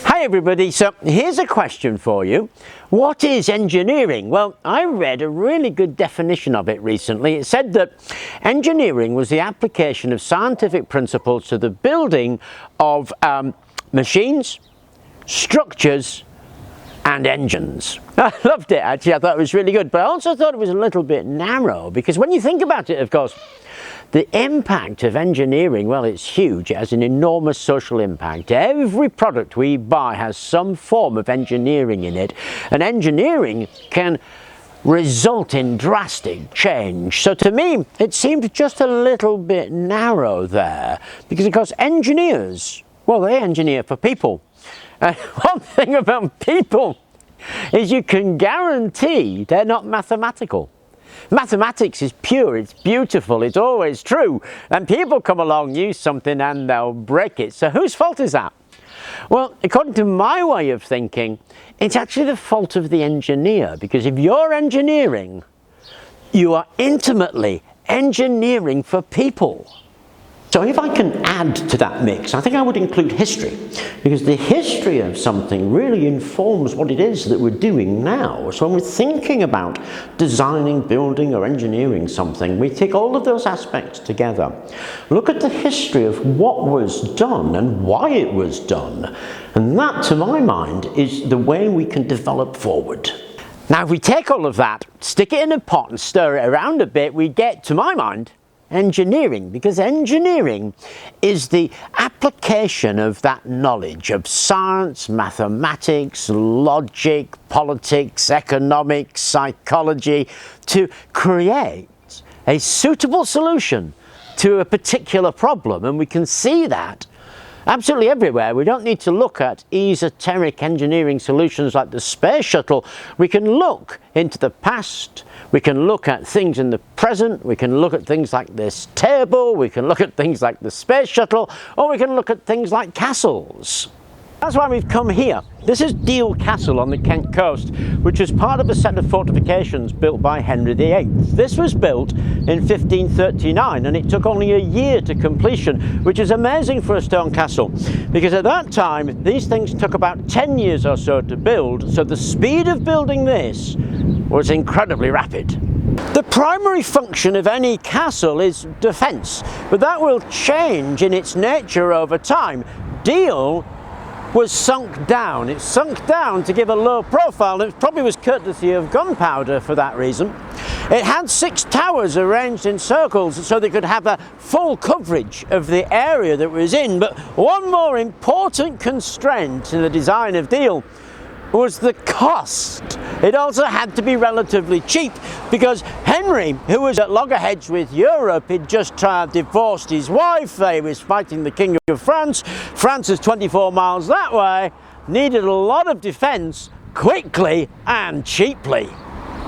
Hi everybody, so here's a question for you. What is engineering? Well, I read a really good definition of it recently. It said that engineering was the application of scientific principles to the building of machines, structures and engines. I loved it actually, I thought it was really good, but I also thought it was a little bit narrow because when you think about it, of course, the impact of engineering, well, it's huge. It has an enormous social impact. Every product we buy has some form of engineering in it, and engineering can result in drastic change. So to me, it seemed just a little bit narrow there, because of course engineers, well, they engineer for people. And one thing about people is you can guarantee they're not mathematical. Mathematics is pure, it's beautiful, it's always true, and people come along, use something and they'll break it. So whose fault is that? Well, according to my way of thinking, it's actually the fault of the engineer, because if you're engineering, you are intimately engineering for people. So if I can add to that mix, I think I would include history, because the history of something really informs what it is that we're doing now. So when we're thinking about designing, building or engineering something, we take all of those aspects together. Look at the history of what was done and why it was done. And that, to my mind, is the way we can develop forward. Now, if we take all of that, stick it in a pot and stir it around a bit, we get, to my mind, engineering, because engineering is the application of that knowledge of science, mathematics, logic, politics, economics, psychology to create a suitable solution to a particular problem. And we can see that absolutely everywhere. We don't need to look at esoteric engineering solutions like the space shuttle. We can look into the past, we can look at things in the present, we can look at things like this table, we can look at things like the space shuttle, or we can look at things like castles. That's why we've come here. This is Deal Castle on the Kent coast, which was part of a set of fortifications built by Henry VIII. This was built in 1539 and it took only a year to completion, which is amazing for a stone castle, because at that time these things took about 10 years or so to build, so the speed of building this was incredibly rapid. The primary function of any castle is defence, but that will change in its nature over time. Deal was sunk down. It sunk down to give a low profile, and it probably was courtesy of gunpowder for that reason. It had 6 towers arranged in circles so they could have a full coverage of the area that it was in. But one more important constraint in the design of Deal was the cost. It also had to be relatively cheap, because Henry, who was at loggerheads with Europe, he'd just divorced his wife, he was fighting the King of France. France is 24 miles that way, needed a lot of defence quickly and cheaply.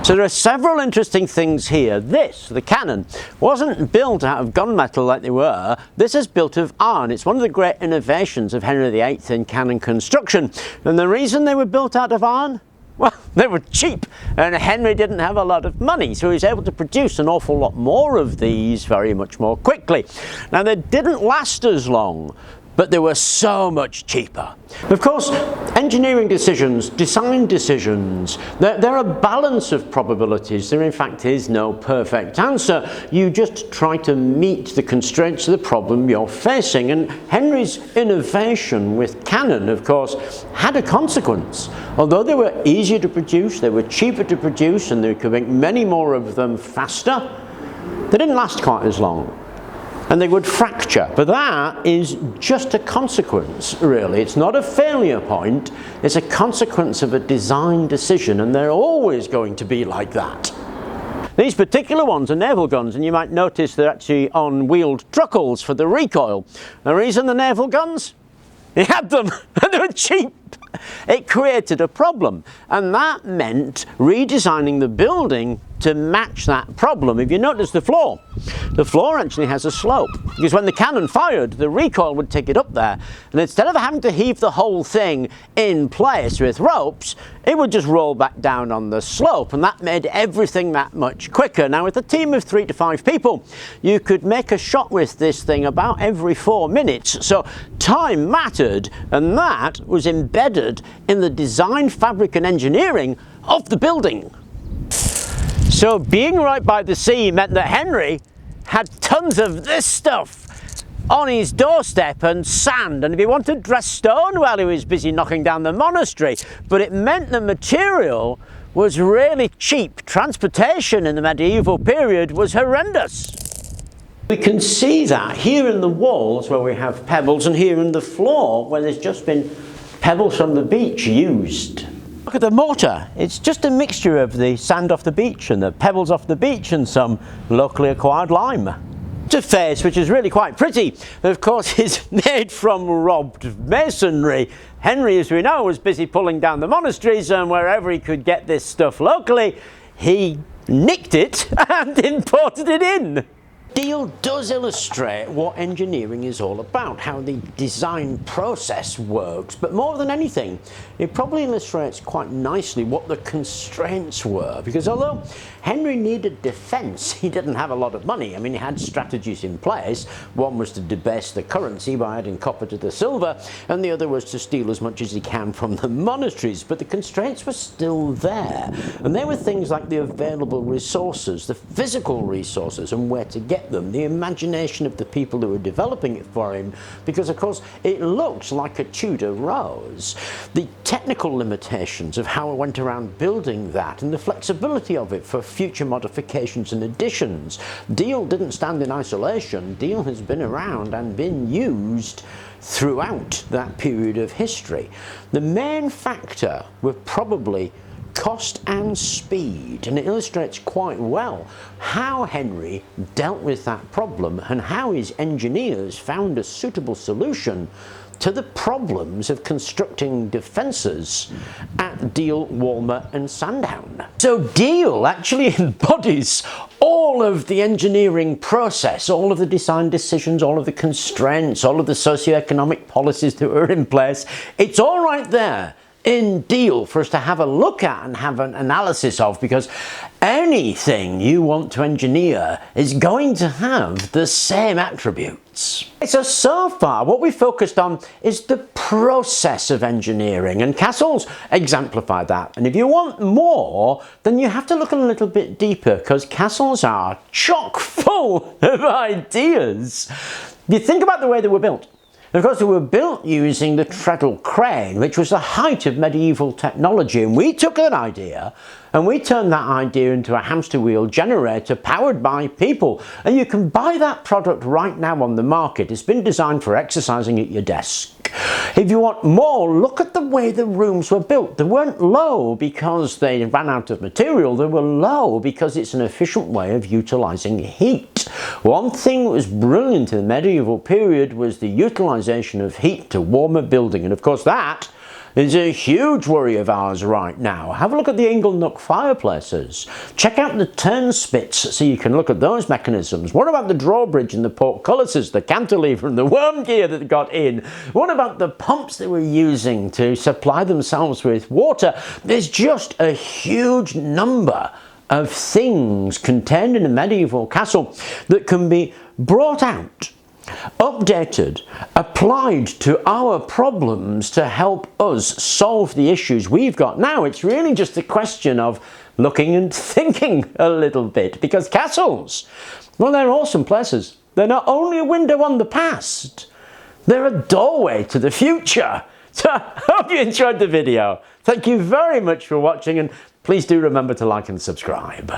So there are several interesting things here. This, the cannon, wasn't built out of gunmetal like they were. This is built of iron. It's one of the great innovations of Henry VIII in cannon construction. And the reason they were built out of iron? Well, they were cheap, and Henry didn't have a lot of money, so he was able to produce an awful lot more of these very much more quickly. Now, they didn't last as long, but they were so much cheaper. Of course, engineering decisions, design decisions, they're a balance of probabilities. There in fact is no perfect answer. You just try to meet the constraints of the problem you're facing. And Henry's innovation with cannon, of course, had a consequence. Although they were easier to produce, they were cheaper to produce, and they could make many more of them faster, they didn't last quite as long. And they would fracture. But that is just a consequence, really. It's not a failure point, it's a consequence of a design decision, and they're always going to be like that. These particular ones are naval guns, and you might notice they're actually on wheeled truckles for the recoil. The reason the naval guns? He had them, and they were cheap. It created a problem, and that meant redesigning the building to match that problem. If you notice the floor actually has a slope, because when the cannon fired, the recoil would take it up there, and instead of having to heave the whole thing in place with ropes, it would just roll back down on the slope, and that made everything that much quicker. Now, with a team of 3 to 5 people, you could make a shot with this thing about every 4 minutes, so time mattered, and that was embedded in the design, fabric and engineering of the building. So being right by the sea meant that Henry had tons of this stuff on his doorstep and sand, and if he wanted dressed stone, well, he was busy knocking down the monastery, but it meant the material was really cheap. Transportation in the medieval period was horrendous. We can see that here in the walls where we have pebbles, and here in the floor where there's just been pebbles from the beach used. Look at the mortar. It's just a mixture of the sand off the beach and the pebbles off the beach and some locally acquired lime. It's a face which is really quite pretty. Of course, it's made from robbed masonry. Henry, as we know, was busy pulling down the monasteries, and wherever he could get this stuff locally, he nicked it and imported it in. Deal does illustrate what engineering is all about, how the design process works, but more than anything, it probably illustrates quite nicely what the constraints were, because although Henry needed defence, he didn't have a lot of money. I mean, he had strategies in place. One was to debase the currency by adding copper to the silver, and the other was to steal as much as he can from the monasteries, but the constraints were still there, and they were things like the available resources, the physical resources, and where to get them, the imagination of the people who were developing it for him, because of course it looked like a Tudor rose. The technical limitations of how I went around building that, and the flexibility of it for future modifications and additions. Deal didn't stand in isolation. Deal has been around and been used throughout that period of history. The main factor were probably cost and speed, and it illustrates quite well how Henry dealt with that problem and how his engineers found a suitable solution to the problems of constructing defences at Deal, Walmer and Sandown. So Deal actually embodies all of the engineering process, all of the design decisions, all of the constraints, all of the socio-economic policies that were in place. It's all right there in Deal for us to have a look at and have an analysis of, because anything you want to engineer is going to have the same attributes. So far what we focused on is the process of engineering, and castles exemplify that. And if you want more, then you have to look a little bit deeper, because castles are chock full of ideas. You think about the way they were built. Of course, they were built using the treadle crane, which was the height of medieval technology, and we took that idea and we turned that idea into a hamster wheel generator powered by people, and you can buy that product right now on the market. It's been designed for exercising at your desk. If you want more, look at the way the rooms were built. They weren't low because they ran out of material, they were low because it's an efficient way of utilising heat. One thing that was brilliant in the medieval period was the utilisation of heat to warm a building, and of course that is a huge worry of ours right now. Have a look at the Inglenook fireplaces. Check out the turnspits so you can look at those mechanisms. What about the drawbridge and the portcullises, the cantilever and the worm gear that got in? What about the pumps they were using to supply themselves with water? There's just a huge number of things contained in a medieval castle that can be brought out, updated, applied to our problems to help us solve the issues we've got now. It's really just a question of looking and thinking a little bit, because castles, well, they're awesome places. They're not only a window on the past, they're a doorway to the future. So I hope you enjoyed the video. Thank you very much for watching, and please do remember to like and subscribe.